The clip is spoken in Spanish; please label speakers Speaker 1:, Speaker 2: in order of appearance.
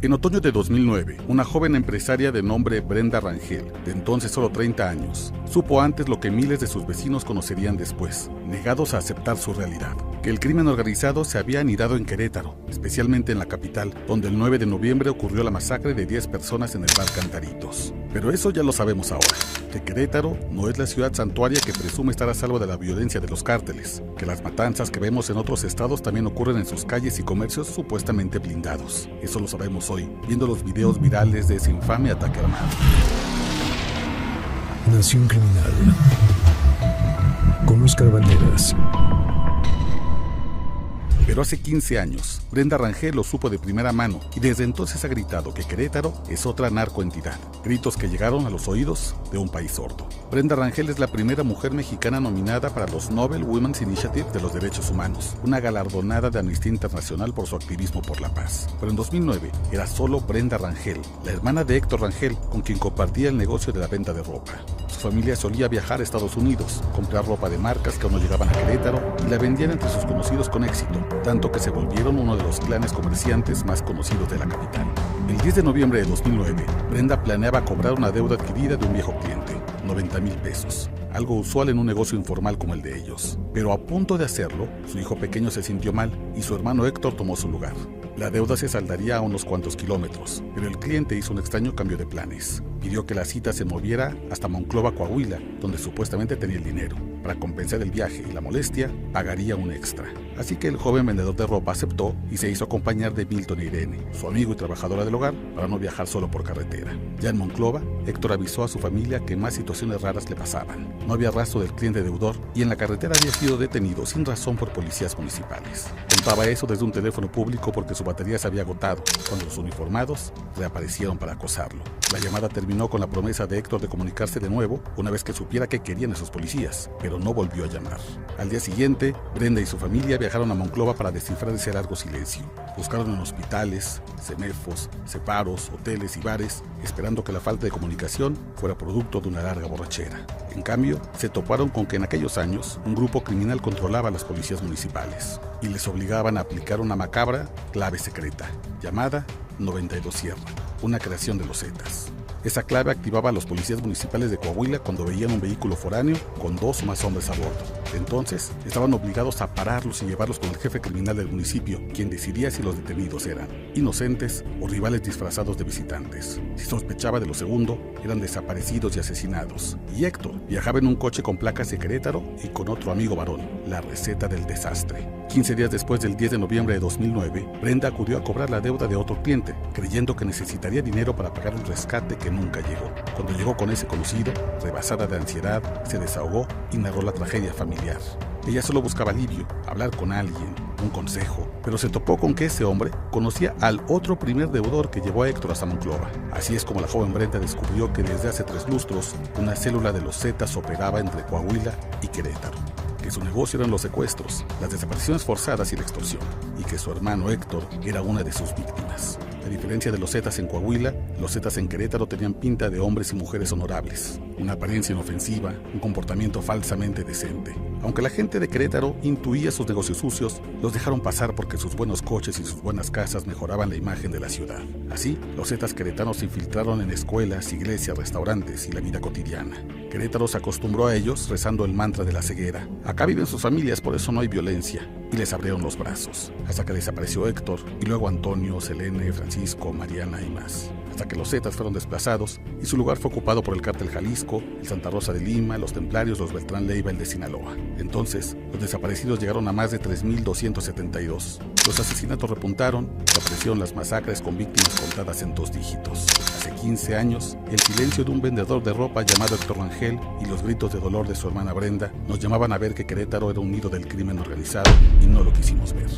Speaker 1: En otoño de 2009, una joven empresaria de nombre Brenda Rangel, de entonces solo 30 años, supo antes lo que miles de sus vecinos conocerían después, negados a aceptar su realidad: que el crimen organizado se había anidado en Querétaro, especialmente en la capital, donde el 9 de noviembre ocurrió la masacre de 10 personas en el bar Cantaritos. Pero eso ya lo sabemos ahora, que Querétaro no es la ciudad santuaria que presume estar a salvo de la violencia de los cárteles, que las matanzas que vemos en otros estados también ocurren en sus calles y comercios supuestamente blindados. Eso lo sabemos hoy, viendo los videos virales de ese infame ataque armado.
Speaker 2: Nación Criminal con Óscar Valderas.
Speaker 1: Pero hace 15 años, Brenda Rangel lo supo de primera mano y desde entonces ha gritado que Querétaro es otra narcoentidad. Gritos que llegaron a los oídos de un país sordo. Brenda Rangel es la primera mujer mexicana nominada para los Nobel Women's Initiative de los Derechos Humanos, una galardonada de Amnistía Internacional por su activismo por la paz. Pero en 2009 era solo Brenda Rangel, la hermana de Héctor Rangel, con quien compartía el negocio de la venta de ropa. Su familia solía viajar a Estados Unidos, comprar ropa de marcas que aún no llegaban a Querétaro y la vendían entre sus conocidos con éxito, tanto que se volvieron uno de los clanes comerciantes más conocidos de la capital. El 10 de noviembre de 2009, Brenda planeaba cobrar una deuda adquirida de un viejo cliente, 90,000 pesos, algo usual en un negocio informal como el de ellos. Pero a punto de hacerlo, su hijo pequeño se sintió mal y su hermano Héctor tomó su lugar. La deuda se saldaría a unos cuantos kilómetros, pero el cliente hizo un extraño cambio de planes. Pidió que la cita se moviera hasta Monclova, Coahuila, donde supuestamente tenía el dinero. Para compensar el viaje y la molestia, pagaría un extra. Así que el joven vendedor de ropa aceptó y se hizo acompañar de Milton e Irene, su amigo y trabajadora del hogar, para no viajar solo por carretera. Ya en Monclova, Héctor avisó a su familia que más situaciones raras le pasaban. No había rastro del cliente deudor y en la carretera había sido detenido sin razón por policías municipales. Contaba eso desde un teléfono público porque su batería se había agotado, cuando los uniformados reaparecieron para acosarlo. La llamada terminó con la promesa de Héctor de comunicarse de nuevo una vez que supiera qué querían esos policías, pero no volvió a llamar. Al día siguiente, Brenda y su familia viajaron a Monclova para descifrar ese largo silencio. Buscaron en hospitales, CEMEFOS, separos, hoteles y bares, esperando que la falta de comunicación fuera producto de una larga borrachera. En cambio, se toparon con que en aquellos años un grupo criminal controlaba a las policías municipales y les obligaban a aplicar una macabra clave secreta, llamada 92 Sierra, una creación de los Zetas. Esa clave activaba a los policías municipales de Coahuila cuando veían un vehículo foráneo con 2 o más hombres a bordo. Entonces, estaban obligados a pararlos y llevarlos con el jefe criminal del municipio, quien decidía si los detenidos eran inocentes o rivales disfrazados de visitantes. Si sospechaba de lo segundo, eran desaparecidos y asesinados. Y Héctor viajaba en un coche con placas de Querétaro y con otro amigo varón, la receta del desastre. 15 días después del 10 de noviembre de 2009, Brenda acudió a cobrar la deuda de otro cliente, creyendo que necesitaría dinero para pagar un rescate que nunca llegó. Cuando llegó con ese conocido, rebasada de ansiedad, se desahogó y narró la tragedia familiar. Ella solo buscaba alivio, hablar con alguien, un consejo, pero se topó con que ese hombre conocía al otro primer deudor que llevó a Héctor hasta Monclova. Así es como la joven Brenda descubrió que desde hace 3 lustros, una célula de los Zetas operaba entre Coahuila y Querétaro, que su negocio eran los secuestros, las desapariciones forzadas y la extorsión, y que su hermano Héctor era una de sus víctimas. A diferencia de los Zetas en Coahuila, los Zetas en Querétaro tenían pinta de hombres y mujeres honorables, una apariencia inofensiva, un comportamiento falsamente decente. Aunque la gente de Querétaro intuía sus negocios sucios, los dejaron pasar porque sus buenos coches y sus buenas casas mejoraban la imagen de la ciudad. Así, los Zetas queretanos se infiltraron en escuelas, iglesias, restaurantes y la vida cotidiana. Querétaro se acostumbró a ellos rezando el mantra de la ceguera. Acá viven sus familias, por eso no hay violencia. Y les abrieron los brazos, hasta que desapareció Héctor, y luego Antonio, Selene, Francisco, Mariana y más. Hasta que los Zetas fueron desplazados y su lugar fue ocupado por el Cártel Jalisco, el Santa Rosa de Lima, los Templarios, los Beltrán Leiva, el de Sinaloa. Entonces, los desaparecidos llegaron a más de 3,272. Los asesinatos repuntaron y aparecieron las masacres con víctimas contadas en 2 dígitos. Hace 15 años, el silencio de un vendedor de ropa llamado Héctor Rangel y los gritos de dolor de su hermana Brenda nos llamaban a ver que Querétaro era un nido del crimen organizado y no lo quisimos ver.